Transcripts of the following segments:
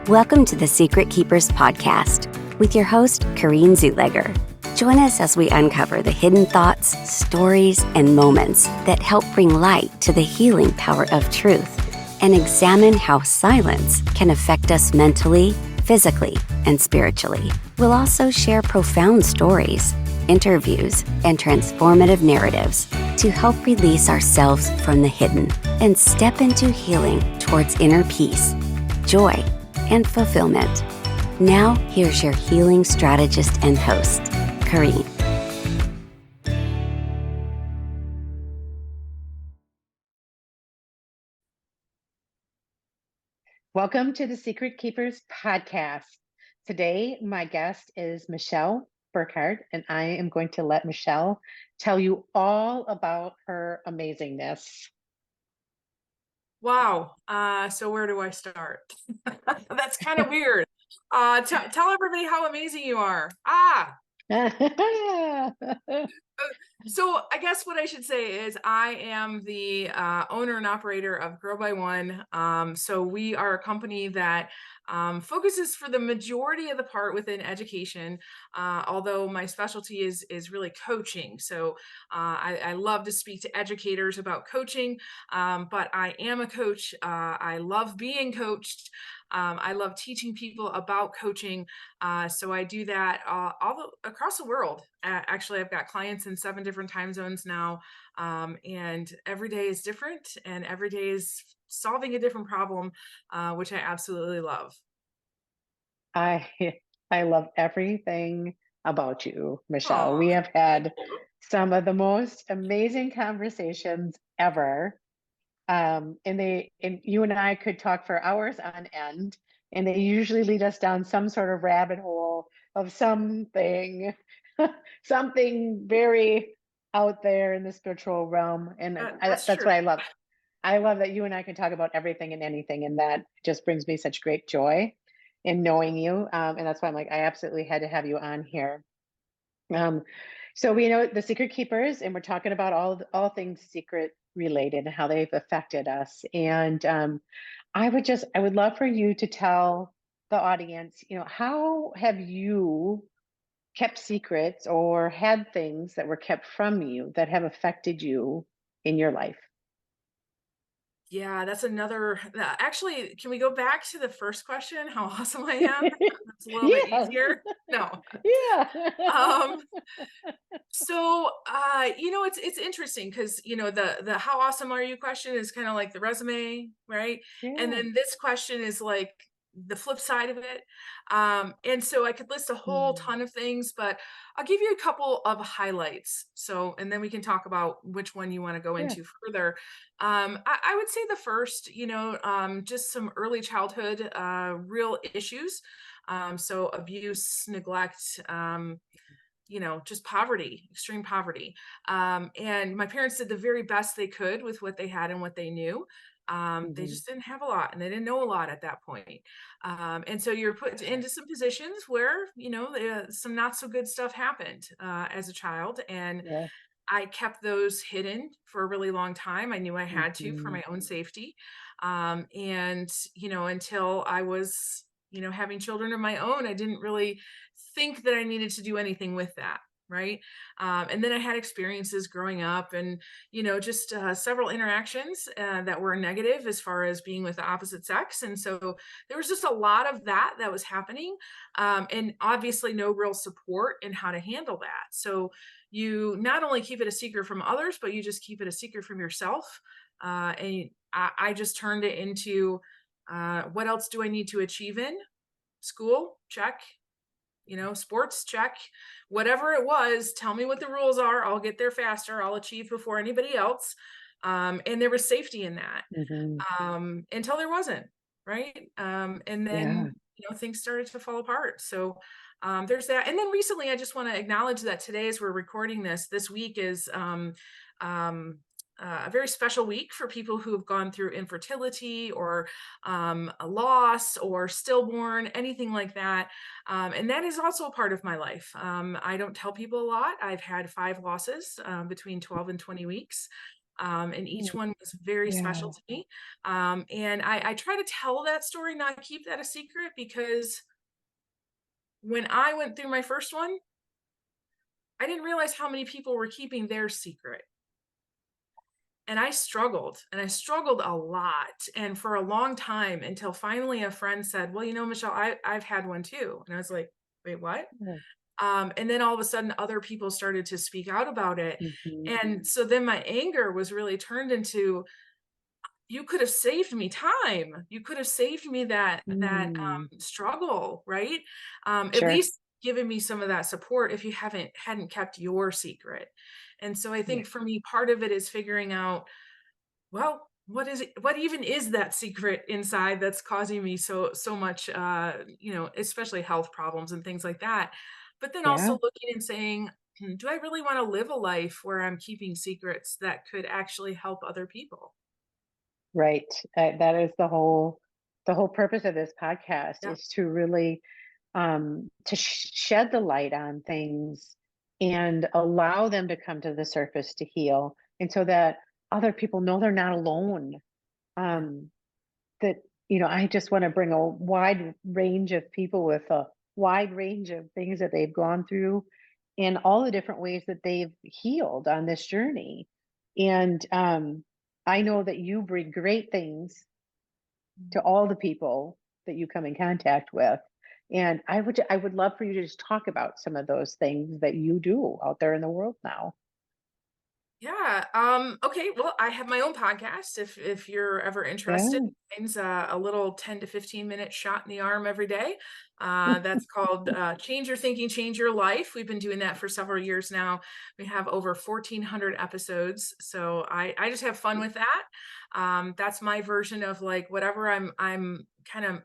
Welcome to the Secret Keepers podcast with your host, Kareen Zutleger. Join us as we uncover the hidden thoughts, stories, and moments that help bring light to the healing power of truth and examine how silence can affect us mentally, physically, and spiritually. We'll also share profound stories, interviews, and transformative narratives to help release ourselves from the hidden and step into healing towards inner peace, joy, and fulfillment. Now, here's your healing strategist and host, Kareen. Welcome to the Secret Keepers podcast. Today, my guest is Michelle Burkhard, and I am going to let Michelle tell you all about her amazingness. Wow. So where do I start? That's kind of weird. Tell everybody how amazing you are. So I guess what I should say is I am the owner and operator of Grow by One. So we are a company that focuses for the majority of the part within education, although my specialty is really coaching. So I love to speak to educators about coaching, but I am a coach. I love being coached. I love teaching people about coaching. So I do that across the world. Actually, I've got clients in 7 different time zones now. And every day is different, and every day is solving a different problem, which I absolutely love. I love everything about you, Michelle. Aw, We have had thank you. some of the most amazing conversations ever. And you and I could talk for hours on end, and they usually lead us down some sort of rabbit hole of something, something very out there in the spiritual realm. And That's that's true. what I love. I love that you and I can talk about everything and anything, and that just brings me such great joy in knowing you. And that's why I'm like, I absolutely had to have you on here. Um, so we know the Secret Keepers, and we're talking about all things secret related and how they've affected us. And I would love for you to tell the audience, how have you kept secrets or had things that were kept from you that have affected you in your life? Yeah, that's another. Actually, can we go back to the first question? How awesome I am? That's a little bit Yes. easier. No. Yeah. Um, So, it's interesting because, the how awesome are you question is kind of like the resume, right? And Yeah. then this question is like the flip side of it. And so I could list a whole Mm. ton of things, but I'll give you a couple of highlights. So, and then we can talk about which one you want to go Yeah. into further. I would say the first, just some early childhood real issues. So abuse, neglect, just poverty, extreme poverty. And my parents did the very best they could with what they had and what they knew. They Mhm. just didn't have a lot, and they didn't know a lot at that point. And so you're put into some positions where, some not so good stuff happened as a child. And Yeah. I kept those hidden for a really long time. I knew I had to for Mhm. my own safety. And, until I was, having children of my own, I didn't really think that I needed to do anything with that. Right. And then I had experiences growing up and, just several interactions that were negative as far as being with the opposite sex. And so there was just a lot of that was happening. And obviously no real support in how to handle that. So you not only keep it a secret from others, but you just keep it a secret from yourself. And I just turned it into what else do I need to achieve in school? Check. Sports, check. Whatever it was, tell me what the rules are. I'll get there faster. I'll achieve before anybody else. And there was safety in that Mhm. until there wasn't, right? And Yeah. then, things started to fall apart. So there's that. And then recently, I just want to acknowledge that today, as we're recording this week is um, a very special week for people who have gone through infertility or a loss or stillborn, anything like that. And that is also a part of my life. I don't tell people a lot. I've had 5 losses between 12 and 20 weeks. And each one was very special Yeah. to me. And I try to tell that story, not keep that a secret, because when I went through my first one, I didn't realize how many people were keeping their secret. And I struggled, and I struggled a lot, and for a long time, until finally a friend said, "Well, Michelle, I've had one too." And I was like, "Wait, what?" Mm. And then all of a sudden, other people started to speak out about it. Mhm. And so then my anger was really turned into, you could have saved me time. You could have saved me that Mm. struggle, right? At Sure. least given me some of that support if you hadn't kept your secret. And so I Yeah. think for me, part of it is figuring out, well, what is it? What even is that secret inside that's causing me so much, especially health problems and things like that. But then also Yeah. looking and saying, do I really want to live a life where I'm keeping secrets that could actually help other people? Right. That is the whole purpose of this podcast, Yeah. is to really to shed the light on things and allow them to come to the surface to heal, and so that other people know they're not alone. Yeah. Um, that I just want to bring a wide range of people with a wide range of things that they've gone through and all the different ways that they've healed on this journey. And I know that you bring great things to all the people that you come in contact with. And I would love for you to just talk about some of those things that you do out there in the world now. Yeah. Okay. Well, I have my own podcast. If you're ever interested, Yeah. mine's a little 10 to 15 minute shot in the arm every day. That's called Change Your Thinking, Change Your Life. We've been doing that for several years now. We have over 1,400 episodes. So I just have fun with that. That's my version of like whatever I'm kind of,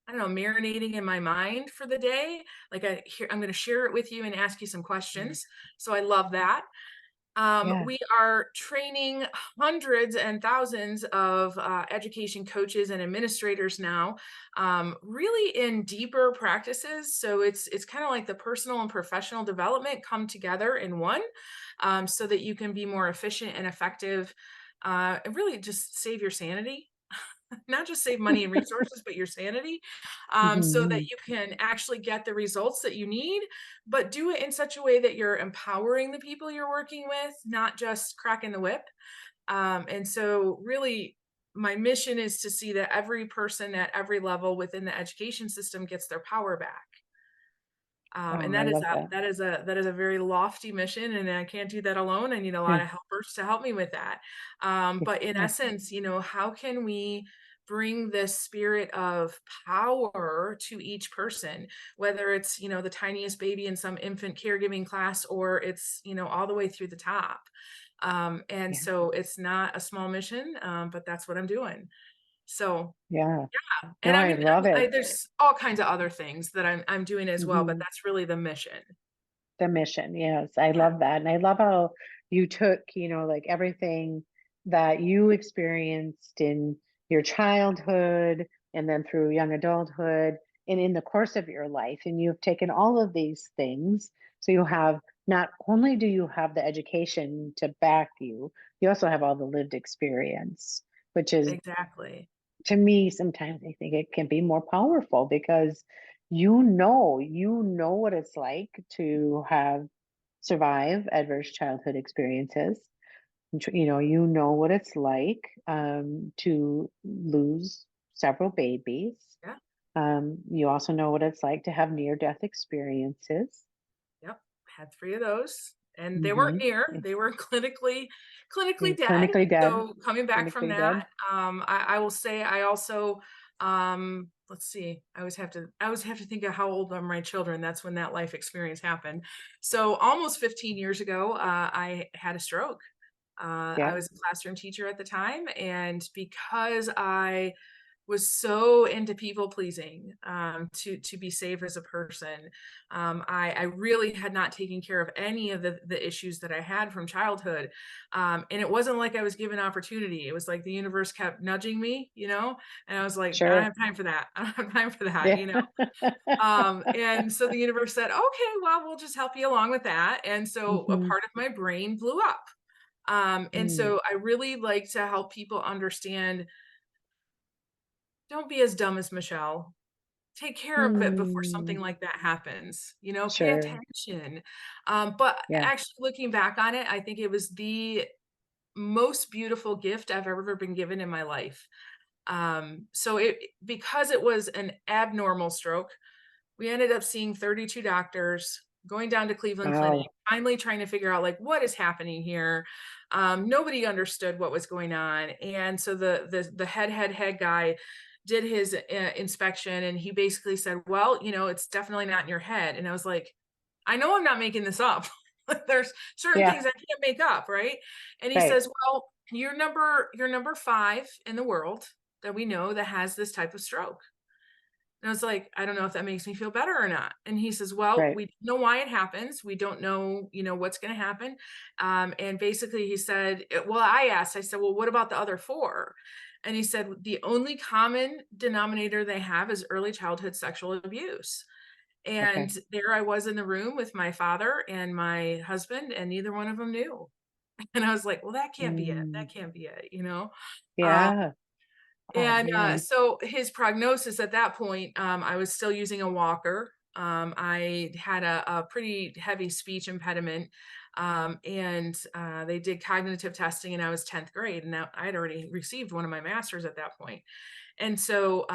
I don't know, marinating in my mind for the day. Like I'm going to share it with you and ask you some Mm. questions. So I love that. Yeah. We are training hundreds and thousands of education coaches and administrators now, really in deeper practices. So it's kind of like the personal and professional development come together in one, so that you can be more efficient and effective, and really just save your sanity. Not just save money and resources, but your sanity, so that Mhm. you can actually get the results that you need, but do it in such a way that you're empowering the people you're working with, not just cracking the whip. And so, really, my mission is to see that every person at every level within the education system gets their power back. And Oh, I that is love a that. that is a very lofty mission, and I can't do that alone. I need a lot Yeah. of helpers to help me with that. But in Yeah. essence, how can we bring this spirit of power to each person, whether it's the tiniest baby in some infant caregiving class, or it's all the way through the top. And Yeah. so it's not a small mission, but that's what I'm doing. So Yeah. and No, I I mean, love it. there's all kinds of other things that I'm doing as well, but Mhm. that's really the mission. The mission, yes, I Yeah, love that, and I love how you took, like everything that you experienced in your childhood and then through young adulthood and in the course of your life, and you've taken all of these things. So you have not only do you have the education to back you, you also have all the lived experience, which is, exactly. to me, sometimes I think it can be more powerful because you know what it's like to have survive adverse childhood experiences. You know what it's like to lose several babies. Yeah, You also know what it's like to have near-death experiences. yep. Had 3 of those, and they weren't Hmm. near, they were clinically dead. Clinically dead. So coming back from Clinically that, dead. I will say I also, let's see, I always have to think of how old are my children. That's when that life experience happened. So almost 15 years ago, I had a stroke. I Yeah, was a classroom teacher at the time, and because I was so into people pleasing, to be safe as a person, I really had not taken care of any of the issues that I had from childhood, and it wasn't like I was given opportunity. It was like the universe kept nudging me, and I was like, I don't sure. have time for that. I don't have time for that, Yeah. and so the universe said, okay, well, we'll just help you along with that. And so a Hmm. part of my brain blew up. And Mm, so I really like to help people understand, don't be as dumb as Michelle. Take care of it before something mm, like that happens, pay sure. attention. But Yeah. actually looking back on it, I think it was the most beautiful gift I've ever been given in my life. So because it was an abnormal stroke, we ended up seeing 32 doctors, going down to Cleveland Clinic, Wow. finally trying to figure out like what is happening here. Nobody understood what was going on, and so the head guy did his inspection, and he basically said, "Well, it's definitely not in your head." And I was like, "I know I'm not making this up. There's certain Yeah. things I can't make up, right?" And he Right. says, "Well, you're number 5 in the world that we know that has this type of stroke." And I was like, "I don't know if that makes me feel better or not." And he says, "Well, Right. we don't know why it happens. We don't know, what's going to happen." And basically he said, well, I asked, I said, "Well, what about the other 4?" And he said, "The only common denominator they have is early childhood sexual abuse." And Okay. there I was in the room with my father and my husband, and neither one of them knew. And I was like, well, that can't be it. Mm, That can't be it. Uh, yeah. Oh and man. so his prognosis at that point, I was still using a walker. I had a pretty heavy speech impediment. And they did cognitive testing, and I was 10th grade. And I had already received one of my master's at that point. And so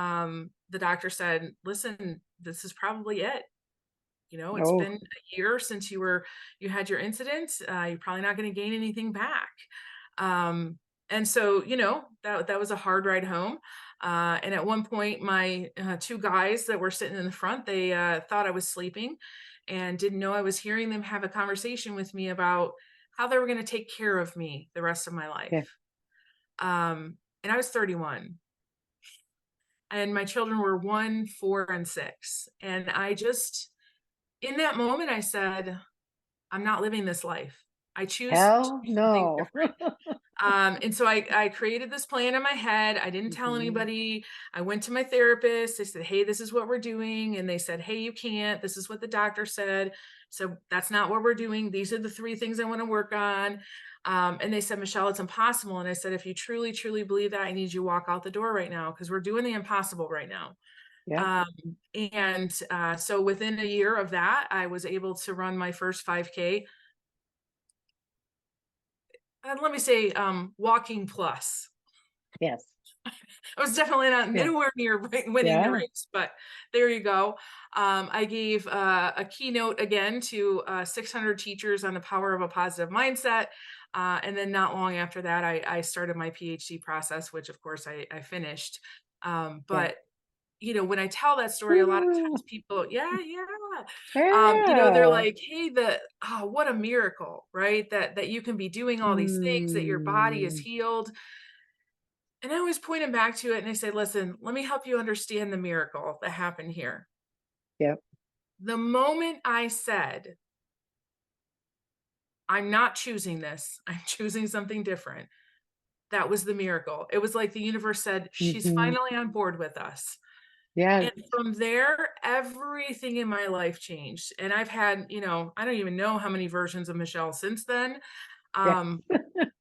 the doctor said, "Listen, this is probably it. It's Oh, been a year since you had your incident. You're probably not going to gain anything back." Um, and so, that was a hard ride home. And at one point, my 2 guys that were sitting in the front, they thought I was sleeping and didn't know I was hearing them have a conversation with me about how they were going to take care of me the rest of my yeah. life. And I was 31, and my children were 1, 4, and 6. And in that moment, I said, "I'm not living this life. I choose to Hell do something no. different." And so I created this plan in my head. I didn't tell Mhm. anybody. I went to my therapist. I said, "Hey, this is what we're doing." And they said, "Hey, you can't. This is what the doctor said. So that's not what we're doing. These are the 3 things I want to work on." And they said, "Michelle, it's impossible." And I said, "If you truly, truly believe that, I need you to walk out the door right now, because we're doing the impossible right now." Yep. Um, and so within a year of that, I was able to run my first 5K. Let me say, walking plus. Yes. I was definitely not Yeah. anywhere near winning the Yeah. race, but there you go. I gave a keynote again to 600 teachers on the power of a positive mindset. And then not long after that, I started my PhD process, which of course I finished. Yeah. But when I tell that story, a lot of Woo. times people, yeah, yeah. They're Yeah. like, "Hey, what a miracle, right? That you can be doing all these things, that your body is Mm. healed." And I always point them back to it, and I say, "Listen, let me help you understand the miracle that happened here." Yep. The moment I said, "I'm not choosing this, I'm choosing something different," that was the miracle. It was like the universe said, "She's Mhm. finally on board with us." Yeah. And from there, everything in my life changed. And I've had, I don't even know how many versions of Michelle since then. Yeah. Um,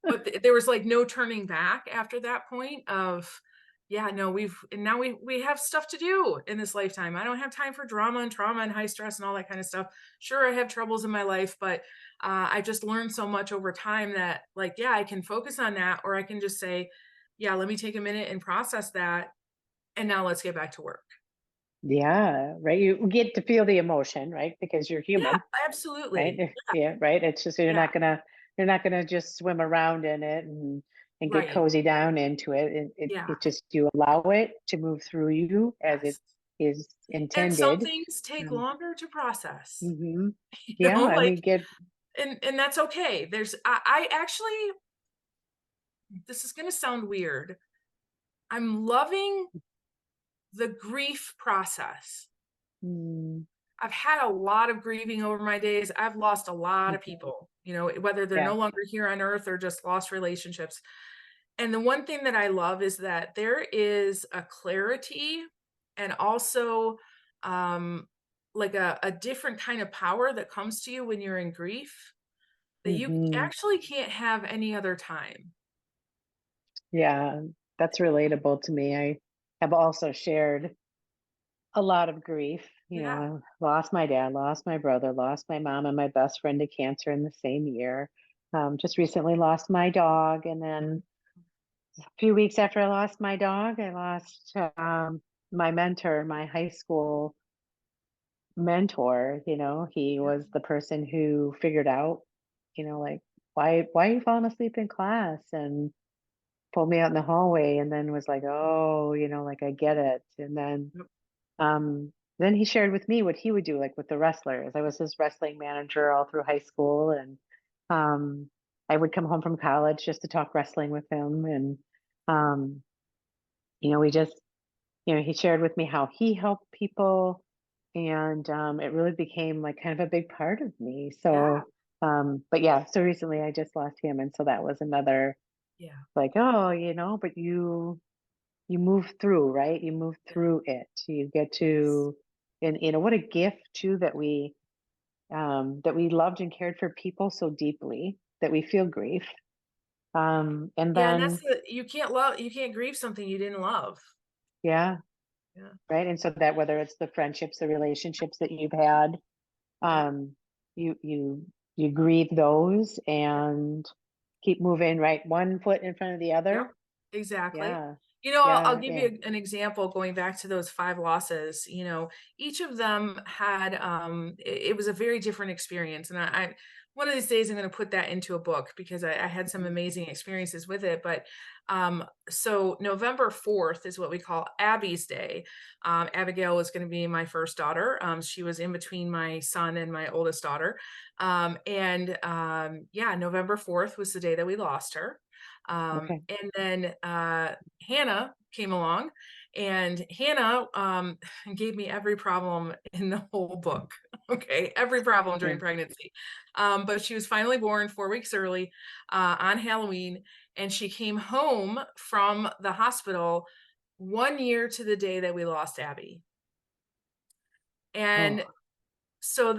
but there was like no turning back after that point of, yeah, no, and now we have stuff to do in this lifetime. I don't have time for drama and trauma and high stress and all that kind of stuff. Sure, I have troubles in my life, but I just learned so much over time that, like, yeah, I can focus on that, or I can just say, yeah, let me take a minute and process that, and now let's get back to work. Yeah. Right. You get to feel the emotion, right? Because you're Yeah, human, right? absolutely. Yeah. Right. It's just Yeah, you're not gonna just swim around in it and get right. cozy down into it. Yeah. It just you allow it to move through you as it Yes. is And some intended. things take Um, longer to process, hmm Yeah. I like, mean, get and that's okay. I actually, this is gonna sound weird. I'm loving the grief process. mm, I've had a lot of grieving over my days. I've lost a lot of mhm, people, whether they're yeah. no longer here on earth or just lost relationships. And the one thing that I love is that there is a clarity, and also um, like a different kind of power that comes to you when you're in grief. that you Hmm. actually can't have any other time. Yeah, that's relatable to me. I have also shared a lot of grief. Yeah. I lost my dad, lost my brother, lost my mom and my best friend to cancer in the same year. Just recently lost my dog. And then a few weeks after I lost my dog, I lost my mentor, my high school mentor. He Yeah. was the person who figured out, like, why are you falling asleep in class? And pulled me out in the hallway and then was like, oh, like I get it. And Yep. then he shared with me what he would do, like with the wrestlers. I was his wrestling manager all through high school, and um, I would come home from college just to talk wrestling with him. And um, we just, he shared with me how he helped people, and it really became like kind of a big part of me. Yeah. So, but yeah, so recently I just lost him, and so that was another Yeah. like, oh, but you move through, right? You move Yeah. through it. You get Yes. to, and what a gift too that we loved and cared for people so deeply that we feel grief. And Yeah, and that's then the you can't grieve something you didn't love. yeah, Yeah. right. And so that whether it's the friendships, the relationships that you've had, Yeah. um, you grieve those and keep moving, right? One foot in front of the Yep, other. exactly. Yeah, I'll yeah, give yeah. you an example going back to those 5 losses. Each of them had, it was a very different experience, and I one of these days, I'm gonna put that into a book because I had some Mhm. amazing experiences with it, but, so November 4th is what we call Abby's Day. Abigail was gonna be my first daughter. She was in between my son and my oldest daughter, yeah, November 4th was the day that we lost her. Okay. And then Hannah came along, and Hannah gave me every problem in the whole book. Okay, every problem Yeah. during pregnancy. But she was finally born 4 weeks early on Halloween, and she came home from the hospital 1 year to the day that we lost Abby. And Oh, so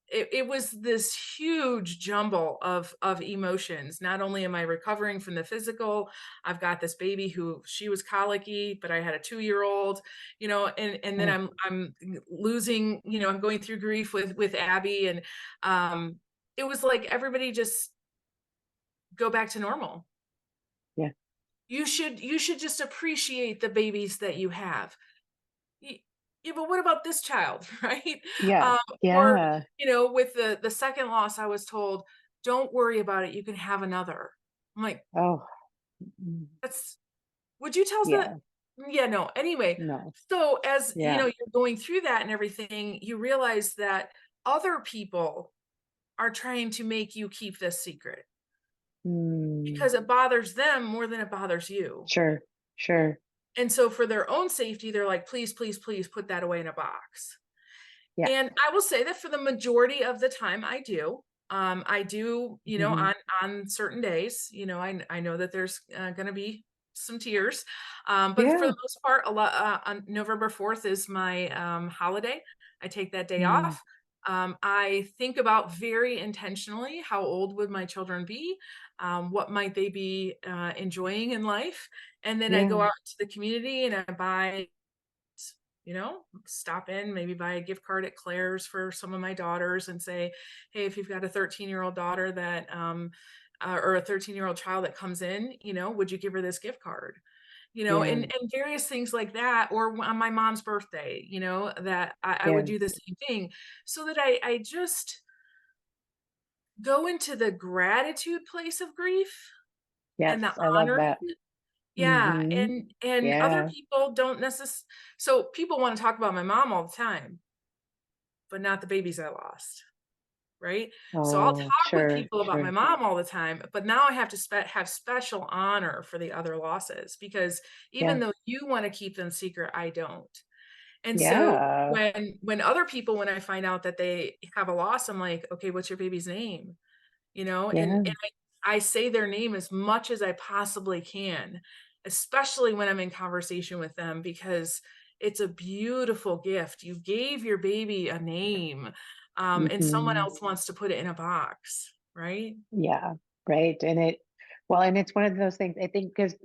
it was this huge jumble of emotions. Not only am I recovering from the physical, I've got this baby who she was colicky, but I had a 2-year-old, and then oh, I'm losing, I'm going through grief with Abby, and um it was like everybody just go back to normal. yeah. You should just appreciate the babies that you have. Y Yeah, but what about this child, right? Yeah. Or, Yeah. with the second loss, I was told, "Don't worry about it, you can have another." I'm like, Oh, mm, "That's would you tell us that?" yeah. Yeah, no. Anyway, No. so as, Yeah. you're going through that and everything, you realize that other people are trying to make you keep this secret Mm, because it bothers them more than it bothers you. sure. Sure. And so for their own safety, they're like, "Please, please, please put that away in a box." Yeah. And I will say that for the majority of the time I do. I do, Hmm. on certain days, I know that there's going to be some tears. But for Yeah. the most part, a lot on November 4th is my holiday. I take that day Mm, off. I think about very intentionally how old would my children be, what might they be enjoying in life, and then I go yeah. out to the community and I buy, stop in, maybe buy a gift card at Claire's for some of my daughters and say, hey, if you've got a 13-year-old daughter that, or a 13-year-old child that comes in, would you give her this gift card? Yeah. And various things like that. Or on my mom's birthday, that I would Yeah. do the same thing so that I just go into the gratitude place of grief and the Yes. I love honor. that. Yeah. Hmm. And other Yeah. people don't necessarily, so people want to talk about my mom all the time, but not the babies I lost, right? So I'll Oh, talk with sure. people about my Sure. mom all the time, but now I have to have special honor for the other losses because even Yeah. though you want to keep them secret, I don't. And so Yeah. when other people, when I find out that they have a loss, I'm like, okay, what's your baby's name? And Yeah. I say their name as much as I possibly can, especially when I'm in conversation with them, because it's a beautiful gift. You gave your baby a name, and someone Hmm. else wants to put it in a box. right? Yeah, right. And it's one of those things I think because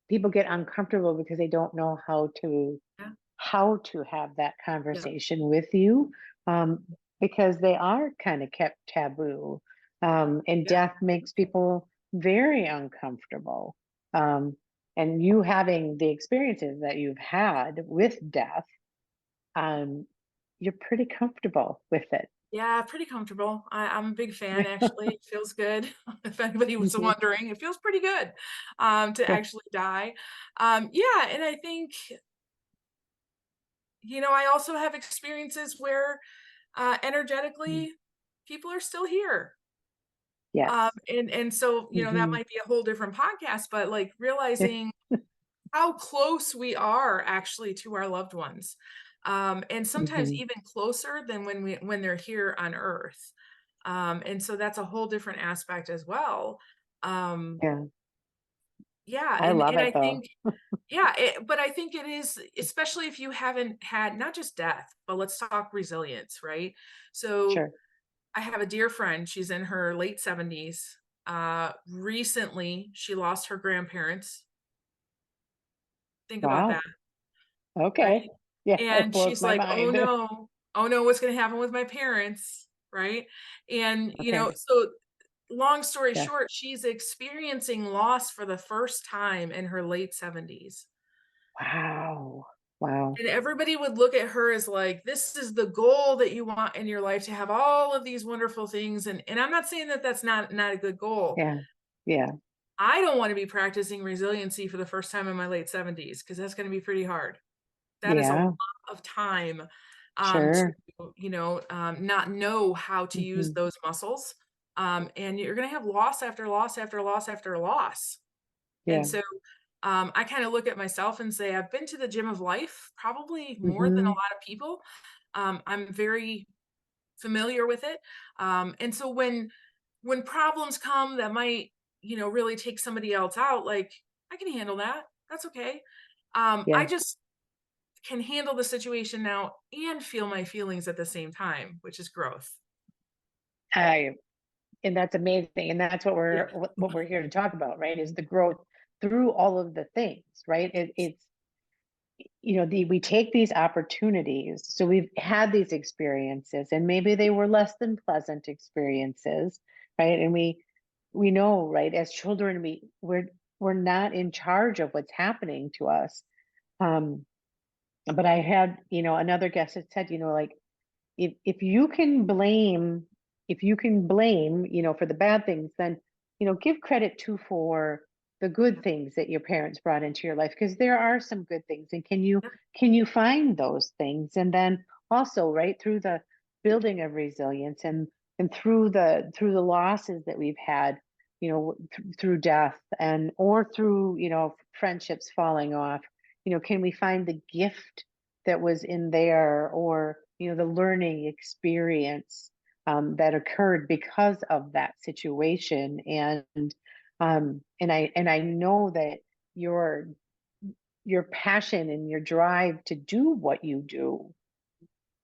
people get uncomfortable because they don't know Yeah. how to have that Yeah. conversation with you, um, because they are kind of kept taboo. And Yeah. death makes people very uncomfortable. Um, and you having the experiences that you've had with death, um, you're pretty comfortable with it. Yeah, pretty comfortable. I'm a big fan, actually. It feels good. If anybody was Mhm. wondering, it feels pretty good to Yeah. actually die. Yeah, and I think, I also have experiences where Mm. energetically people are still here. Yes. And so, that Hmm. might be a whole different podcast, but like realizing how close we are actually to our loved ones. And sometimes Hmm. even closer than when they're here on earth. And so that's a whole different aspect as well. Um, Yeah. yeah, I and love and it I though. think yeah, but I think it is, especially if you haven't had not just death, but let's talk resilience, right? So Sure. I have a dear friend, she's in her late 70s. Recently she lost her grandparents. Think about Wow. that, Okay. right? Yeah, it And blows she's my like, mind. oh no, what's gonna happen with my parents?" Right? And, Okay. so long story Yeah. short, she's experiencing loss for the first time in her late 70s. Wow. Wow. And everybody would look at her as like, this is the goal that you want in your life, to have all of these wonderful things. And I'm not saying that that's not a good goal. Yeah. Yeah. I don't want to be practicing resiliency for the first time in my late 70s because that's going to be pretty hard. That is a lot Yeah. of time Sure. to, not know how to use Hmm. those muscles. And you're going to have loss after loss after loss after loss. And Yeah. so I kind of look at myself and say, I've been to the gym of life probably more than a Hmm. lot of people. I'm very familiar with it. And so when problems come that might, really take somebody else out, like I can handle that. That's okay. I Yeah. just can handle the situation now and feel my feelings at the same time, which is growth. I and that's amazing. And that's what Yeah. we're here to talk about, right? Is the growth through all of the things, right? It's we take these opportunities. So we've had these experiences and maybe they were less than pleasant experiences, right? And we know, right, as children, we're not in charge of what's happening to us. um but I had, another guest that said, like, if you can blame, for the bad things, then give credit too for the good things that your parents brought into your life, because there are some good things, and Yeah. can you find those things? And then also, right, through the building of resilience, and through the losses that we've had, through death, and or through, friendships falling off, can we find the gift that was in there, or the learning experience that occurred because of that situation. And I know that your your passion and your drive to do what you do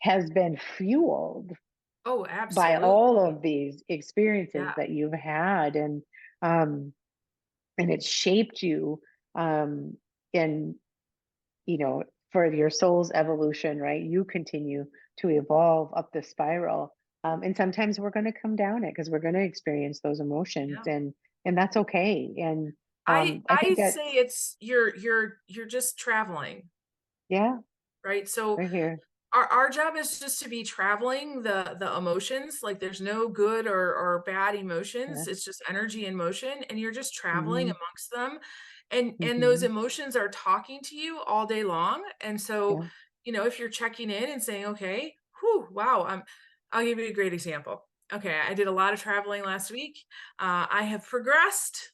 has been fueled Oh, by absolutely. all of these experiences Yeah. that you've had, um and it's shaped you, um in for your soul's evolution, right? You continue to evolve up the spiral. And sometimes we're going to come down it because we're going to experience those emotions, Yeah. and that's okay. And I I I think that, say it's you're just traveling, yeah, right? So we're here. our job is just to be traveling the emotions. Like there's no good or bad Yeah. emotions. It's just energy and motion, and you're just traveling Hmm. amongst them. And those Hmm. emotions are talking to you all day long. And so, Yeah. if you're checking in and saying, okay, whew, wow, I'll give you a great example. Okay, I did a lot of traveling last week. I have progressed.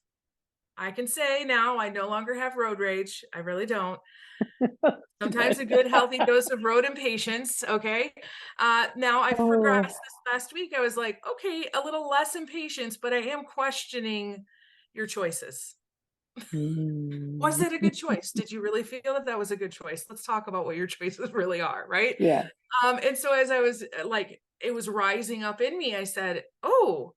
I can say now I no longer have road rage. I really don't. Sometimes Good. a good healthy dose of road impatience, okay? Now I've Oh. progressed. This last week, I was like, "Okay, a little less impatience, but I am questioning your choices. Was Mm. that a good choice? Did you really feel that that was a good choice? Let's talk about what your choices really are, right?" Yeah. And so as I was, like, it was rising up in me, I said, "Oh,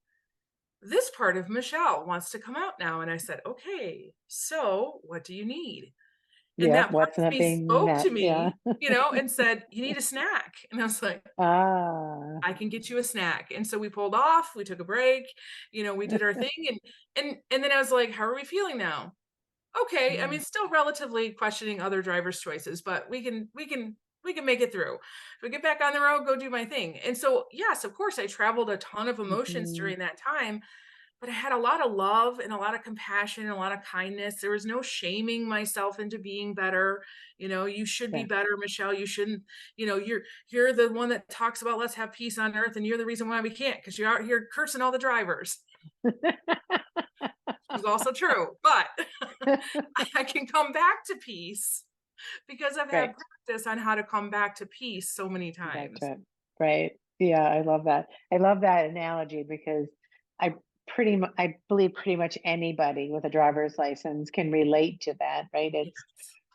this part of Michelle wants to come out now. And I said, okay, so what do you need? And Yeah, that part what's of not me being spoke met? to Yeah. me, and said, you need a snack. And I was like, Ah. I can get you a snack. And so we pulled off, we took a break, we did our thing. And then I was like, how are we feeling now? Okay. I Mm, mean, still relatively questioning other drivers' choices, but we can make it through. If we get back on the road, go do my thing. And so, yes, of course, I traveled a ton of emotions mhm. during that time, but I had a lot of love and a lot of compassion and a lot of kindness. There was no shaming myself into being better. You should be Yeah. better, Michelle. You shouldn't, you're the one that talks about let's have peace on earth, and you're the reason why we can't, because you're out here cursing all the drivers. Which is also true. But I can come back to peace because I've had Right. practice on how to come back to peace so many Back times. to it. Right. Yeah, I love that. I love that analogy because I believe pretty much anybody with a driver's license can relate to that, right? It's,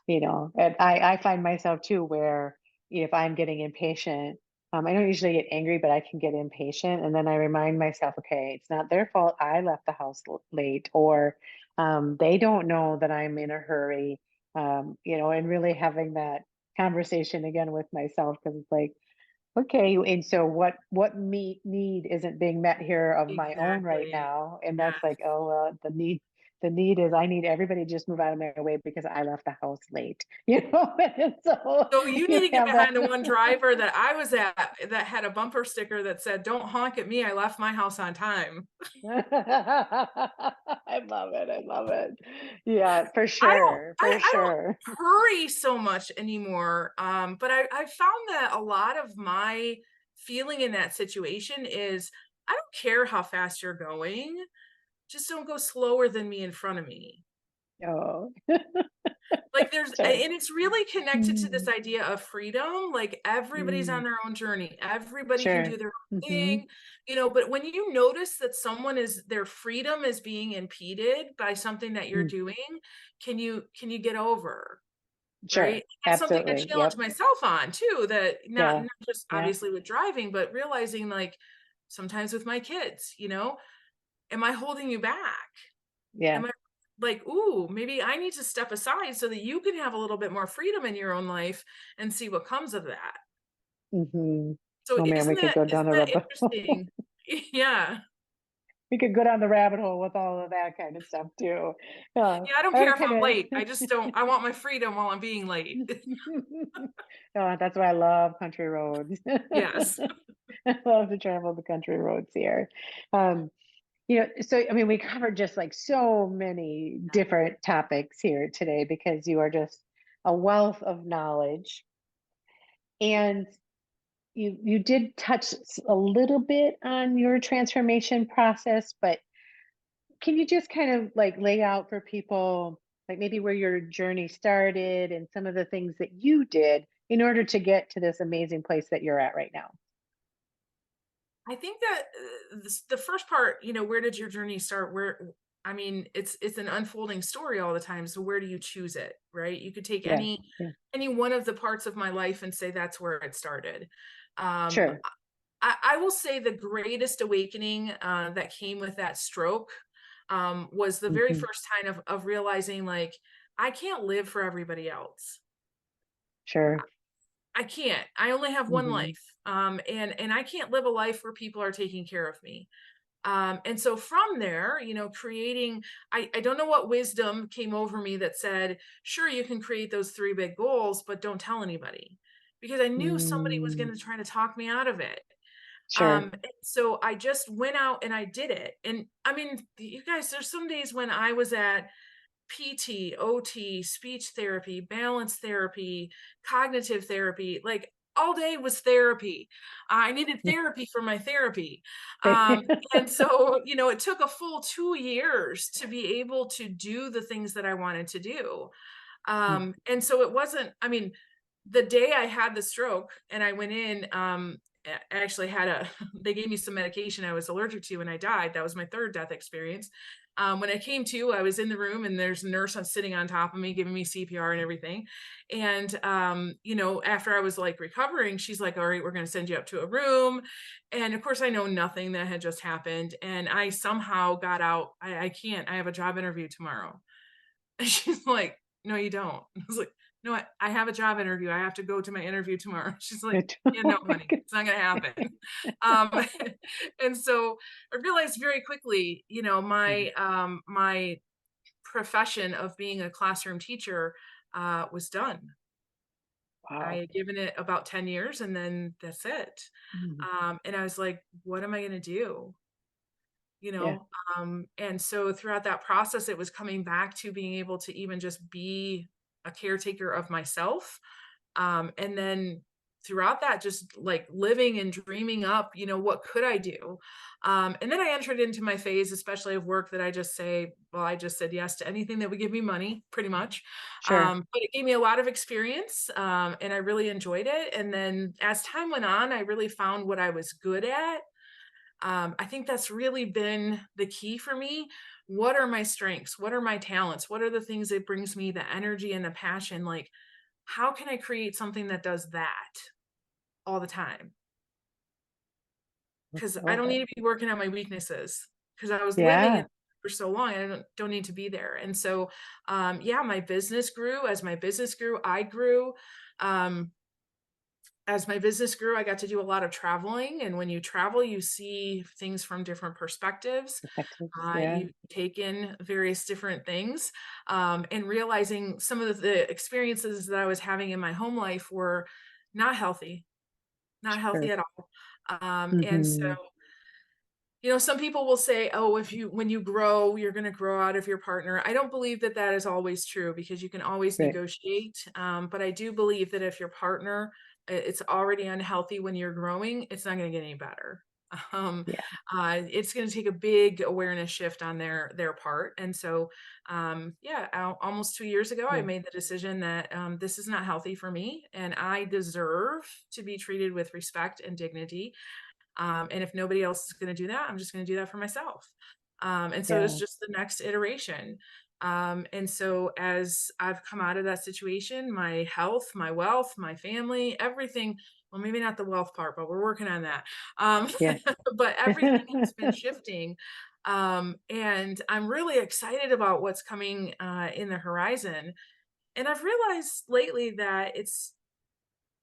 Yes. and I find myself too where if I'm getting impatient, I don't usually get angry, but I can get impatient. And then I remind myself, okay, it's not their fault. I left the house late, or they don't know that I'm in a hurry, and really having that conversation again with myself because it's like, okay, and so what need isn't being met here of my own right Exactly. now? And that's Yes. like, oh well, the need is I need everybody to just move out of my way because I left the house late, And so So you need you to get have that. behind the one driver that I was at that had a bumper sticker that said, "Don't honk at me. I left my house on time." I love it. I love it. Yeah, for I don't sure, I for I don't sure. hurry so much anymore, but I found that a lot of my feeling in that situation is, I don't care how fast you're going, just don't go slower than me in front of me. Oh, Like, sure. and it's really connected to this Mm, idea of freedom. Like, everybody's mm, on their own journey. Everybody can sure. do their own Hmm. thing, but when you notice that their freedom is being impeded by something that you're Mm, doing, can you get over? Right? sure. That's something I Absolutely. challenge Yep. myself on too, that not Yeah. just Yeah. obviously with driving, but realizing, like, sometimes with my kids, am I holding you back? Yeah. Am I like, ooh, maybe I need to step aside so that you can have a little bit more freedom in your own life and see what comes of that. Mhm. So Oh, man, we could go down isn't the that rabbit hole. interesting? Yeah. We could go down the rabbit hole with all of that kind of stuff too. Yeah, I don't I care wanna if I'm kinda late. I just don't I want my freedom while I'm being late. that's why I love country roads. Yes. I love to travel the country roads here. Um, so I mean, we covered just like so many different topics here today because you are just a wealth of knowledge. And you did touch a little bit on your transformation process, but can you just kind of like lay out for people, like maybe where your journey started and some of the things that you did in order to get to this amazing place that you're at right now? I think that the first part, where did your journey start? I mean, it's an unfolding story all the time. So where do you choose it, right? You could take Yeah, yeah, any one of the parts of my life and say that's where it started. Um, sure. I will say the greatest awakening that came with that stroke was the very Hmm. first time of realizing, like, I can't live for everybody else. Sure. I can't. I only have one Hmm. life. And I can't live a life where people are taking care of me. And so from there, creating, I don't know what wisdom came over me that said, sure, you can create those three big goals, but don't tell anybody, because I knew somebody was Mm, going to try to talk me out of it. sure. And so I just went out and I did it. And I mean, you guys, there's some days when I was at PT, OT, speech therapy, balance therapy, cognitive therapy, like all day was therapy. I needed therapy for my therapy. And so, it took a full 2 years to be able to do the things that I wanted to do. And so it wasn't, I mean, the day I had the stroke and I went in, I actually had they gave me some medication I was allergic to and I died. That was my third death experience. When I came to, I was in the room and there's a nurse sitting on top of me, giving me CPR and everything. And, after I was like recovering, she's like, all right, we're going to send you up to a room. And of course, I know nothing that had just happened. And I somehow got out. I can't, I have a job interview tomorrow. And she's like, no, you don't. I was like, no, I have a job interview. I have to go to my interview tomorrow. She's like, yeah, no, Oh my honey, it's not going to happen. Um, and so I realized very quickly, goodness. my profession of being a classroom teacher was done. I Wow. had given it about 10 years and then that's it. Mm. And I was like, what am I going to do? you Yeah, know and so throughout that process it was coming back to being able to even just be a caretaker of myself, and then throughout that just like living and dreaming up, what could I do, and then I entered into my phase especially of work that I just say, well, I just said yes to anything that would give me money pretty much, sure. but it gave me a lot of experience, and I really enjoyed it, and then as time went on I really found what I was good at. I think that's really been the key for me. What are my strengths? What are my talents? What are the things that brings me the energy and the passion? Like, how can I create something that does that all the time? Because I Love don't it. need to be working on my weaknesses because I was living Yeah. it for so long. I don't need to be there. And so, yeah, my business grew. As my business grew, I grew. Um, as my business grew, I got to do a lot of traveling. And when you travel, you see things from different perspectives. Perspectives. Yeah. You take in various different things, and realizing some of the experiences that I was having in my home life were not healthy, not healthy Sure. at all. And so, Hmm. some people will say, oh, when you grow, you're going to grow out of your partner. I don't believe that that is always true because you can always Right. negotiate. But I do believe that if your partner, it's already unhealthy when you're growing, it's not going to get any better. Um, Yeah. it's going to take a big awareness shift on their part. And so, yeah, almost 2 years ago, I Yeah. made the decision that this is not healthy for me, and I deserve to be treated with respect and dignity, and if nobody else is going to do that, I'm just going to do that for myself. And so it's Yeah. just the next iteration. And so as I've come out of that situation, my health, my wealth, my family, everything, well, maybe not the wealth part, but we're working on that. Um, Yeah. but everything has been shifting. And I'm really excited about what's coming in the horizon. And I've realized lately that it's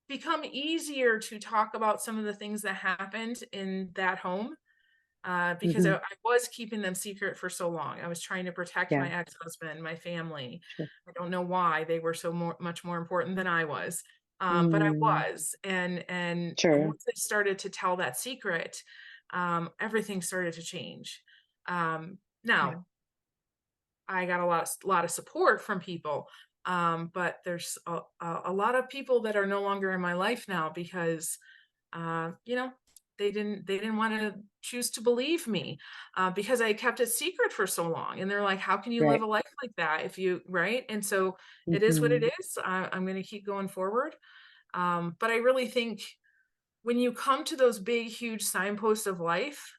become easier to talk about some of the things that happened in that home, because I, Hmm. I was keeping them secret for so long. I was trying to protect Yeah. my ex-husband, my family. Sure. I don't know why they were so much more important than I was, but I Mm. was. And Sure. once I started to tell that secret, everything started to change. Yeah. Now I got a lot of support from people. But there's a lot of people that are no longer in my life now because, uh, you know, they didn't want to choose to believe me, because I kept it secret for so long. And they're like, how can you live Right. a life like that if you, right? And so it is what it Hmm. is. I'm going to keep going forward. But I really think when you come to those big, huge signposts of life,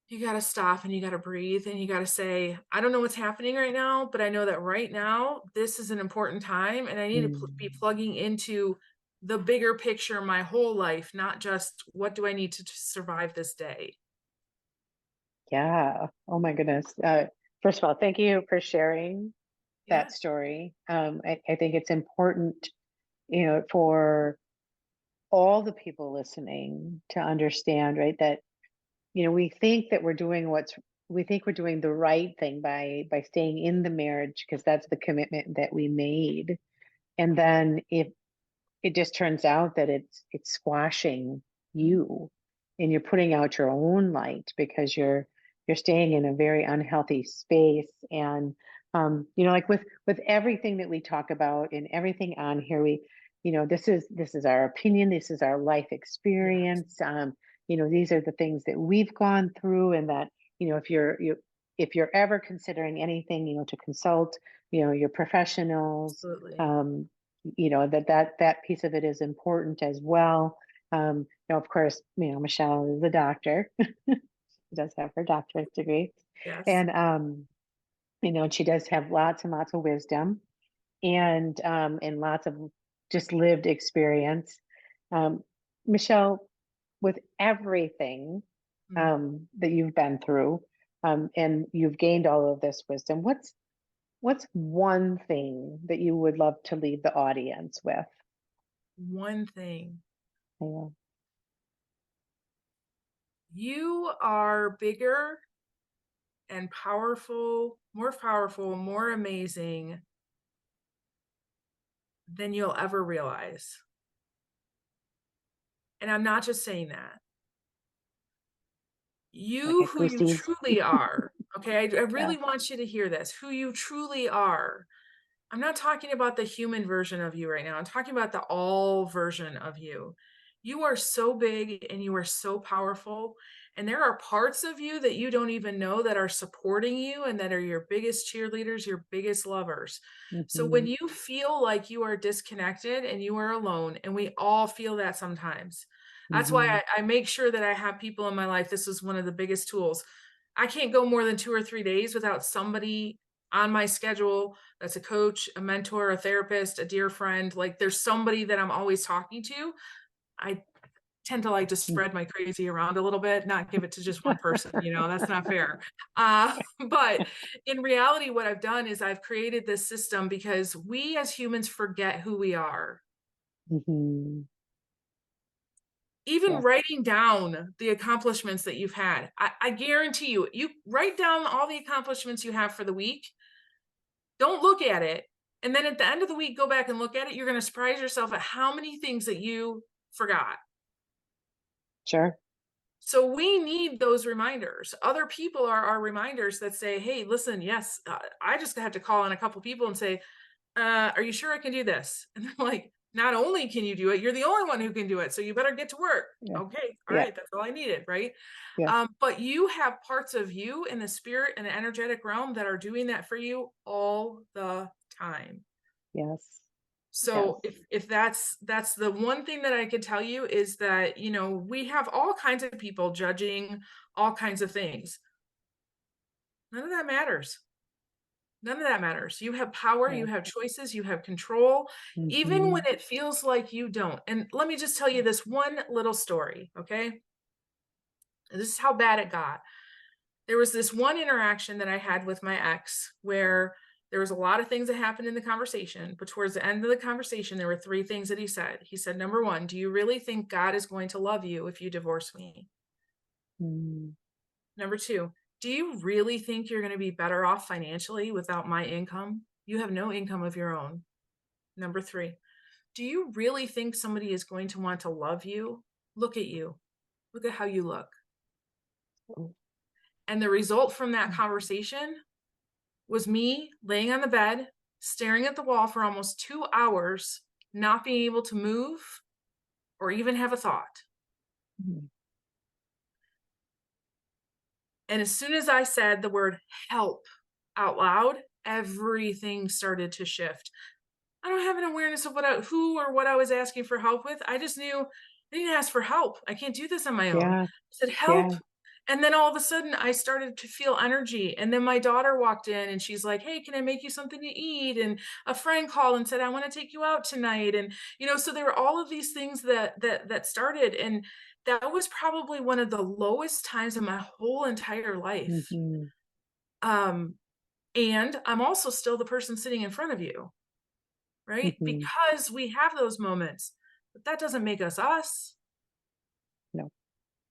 you got to stop and you got to breathe and you got to say, I don't know what's happening right now, but I know that right now this is an important time and I need to be Mm. plugging into the bigger picture my whole life, not just what do I need to survive this day. Yeah. Oh my goodness. First of all, thank you for sharing Yeah. that story. I think it's important, for all the people listening to understand, right, that we think that we think we're doing the right thing by staying in the marriage because that's the commitment that we made. And then if it just turns out that it's squashing you and you're putting out your own light because you're staying in a very unhealthy space. And like with everything that we talk about and everything on here, this is our opinion, this is our life Yeah. experience. These are the things that we've gone through, and that if you're ever considering anything, to consult, your professionals. Absolutely. um, that piece of it is important as well. Of course, Michelle is a doctor. She does have her doctorate degree. Yes. And, and she does have lots and lots of wisdom and lots of just lived experience. Um, Michelle, with everything Mm. that you've been through, and you've gained all of this wisdom, what's one thing that you would love to leave the audience with? One thing. Yeah. You are bigger and powerful, more amazing than you'll ever realize. And I'm not just saying that. I You, get who you goosies. truly are, okay? I Yeah. really want you to hear this. Who you truly are. I'm not talking about the human version of you right now. I'm talking about the all version of you. You are so big and you are so powerful. And there are parts of you that you don't even know that are supporting you and that are your biggest cheerleaders, your biggest lovers. So when Hmm. you feel like you are disconnected and you are alone, and we all feel that sometimes, that's why Hmm. I make sure that I have people in my life. This is one of the biggest tools. I can't go more than 2 or 3 days without somebody on my schedule that's a coach, a mentor, a therapist, a dear friend. Like there's somebody that I'm always talking to. I tend to like to spread my crazy around a little bit, not give it to just one person, that's not fair. Uh, but in reality, what I've done is I've created this system because we as humans forget who we are. Hmm. Even Yes. writing down the accomplishments that you've had, I guarantee you, you write down all the accomplishments you have for the week. Don't look at it. And then at the end of the week, go back and look at it. You're going to surprise yourself at how many things that you forgot. Sure. So we need those reminders. Other people are our reminders that say, hey, listen, yes, I just have to call on a couple people and say, are you sure I can do this? And they're like, not only can you do it, you're the only one who can do it. So you better get to work. Yeah. Okay. All Yeah. right. That's all I needed. Right. Yeah. But you have parts of you in the spirit and the energetic realm that are doing that for you all the time. Yes. Yes. So if that's the one thing that I could tell you is that, we have all kinds of people judging all kinds of things. None of that matters. None of that matters. You have power, Yeah. you have choices, you have control, even when Hmm. it feels like you don't. And let me just tell you this one little story, okay? And this is how bad it got. There was this one interaction that I had with my ex where there was a lot of things that happened in the conversation, but towards the end of the conversation, there were three things that he said. He said, number one, do you really think God is going to love you if you divorce me? Mm. Number two, do you really think you're going to be better off financially without my income? You have no income of your own. Number three, do you really think somebody is going to want to love you? Look at you. Look at how you look. And the result from that conversation was me laying on the bed, staring at the wall for almost 2 hours, not being able to move or even have a thought. Mhm. And as soon as I said the word help out loud, everything started to shift. I don't have an awareness of who or what I was asking for help with. I just knew I didn't ask for help. I can't do this on my own. Yeah. I said, help. Yeah. And then all of a sudden I started to feel energy. And then my daughter walked in and she's like, hey, can I make you something to eat? And a friend called and said, I want to take you out tonight. And, so there were all of these things that started. And that was probably one of the lowest times in my whole entire life. Hmm. Um, and I'm also still the person sitting in front of you, right? Hmm. Because we have those moments, but that doesn't make us us, No.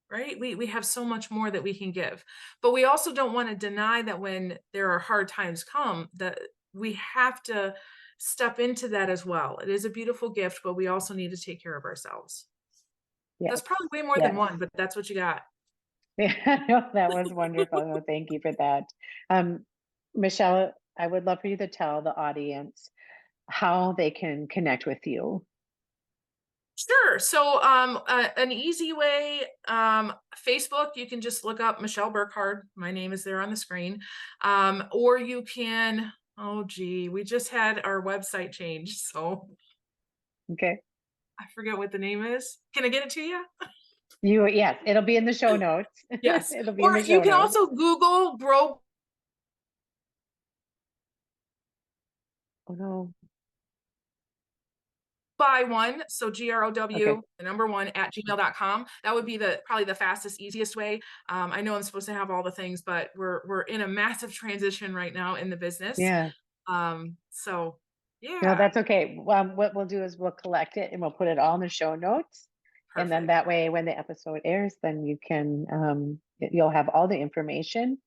right? We have so much more that we can give, but we also don't want to deny that when there are hard times come, that we have to step into that as well. It is a beautiful gift, but we also need to take care of ourselves. That's Yes. probably way more than Yes. one, but that's what you got. Yeah, no, that was wonderful. No, thank you for that. Um, Michelle, I would love for you to tell the audience how they can connect with you. Sure. So, an easy way, Facebook, you can just look up Michelle Burkhard. My name is there on the screen. Or you can, oh, gee, we just had our website changed. So Okay. I forget what the name is. Can I get it to you? Yes, it'll be in the show notes. Yes. It'll be in Or the you show can notes. also Google bro Oh no. by one. So GROW, Okay. the number one at gmail.com. That would be probably the fastest, easiest way. I know I'm supposed to have all the things, but we're in a massive transition right now in the business. Yeah. So No, yeah, that's okay. What we'll do is we'll collect it and we'll put it all in the show notes. And then perfect. that way, when the episode airs, then you can, you'll have all the information.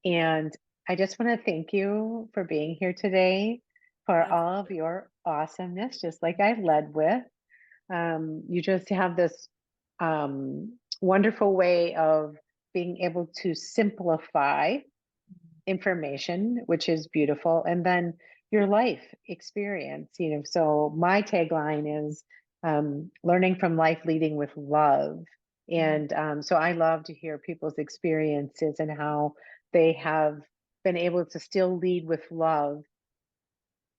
And I just want to thank you for being here today, for My all of your awesomeness, just like I led with. You just have this wonderful way of being able to simplify information, which is beautiful. And then your life experience, so my tagline is learning from life, leading with love. Mhm. And so I love to hear people's experiences and how they have been able to still lead with love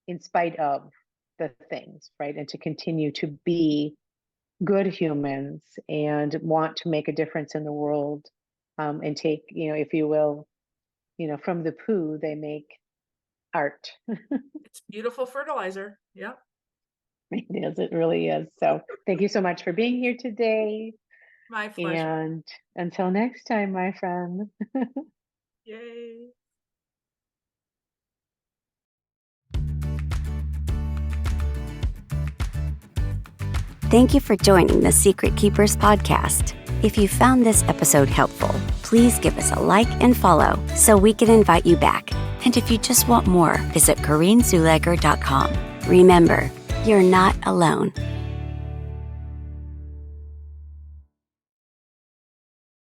in spite of the things, right? And to continue to be good humans and want to make a difference in the world, and take, if you will, from the poo, they make art. It's beautiful fertilizer. Yep. It is, it really is. So thank you so much for being here today. My pleasure. And until next time, my friend. Yay. Thank you for joining the Secret Keepers podcast. If you found this episode helpful, please give us a like and follow so we can invite you back. And if you just want more, visit CorrineZuleger.com. Remember, you're not alone.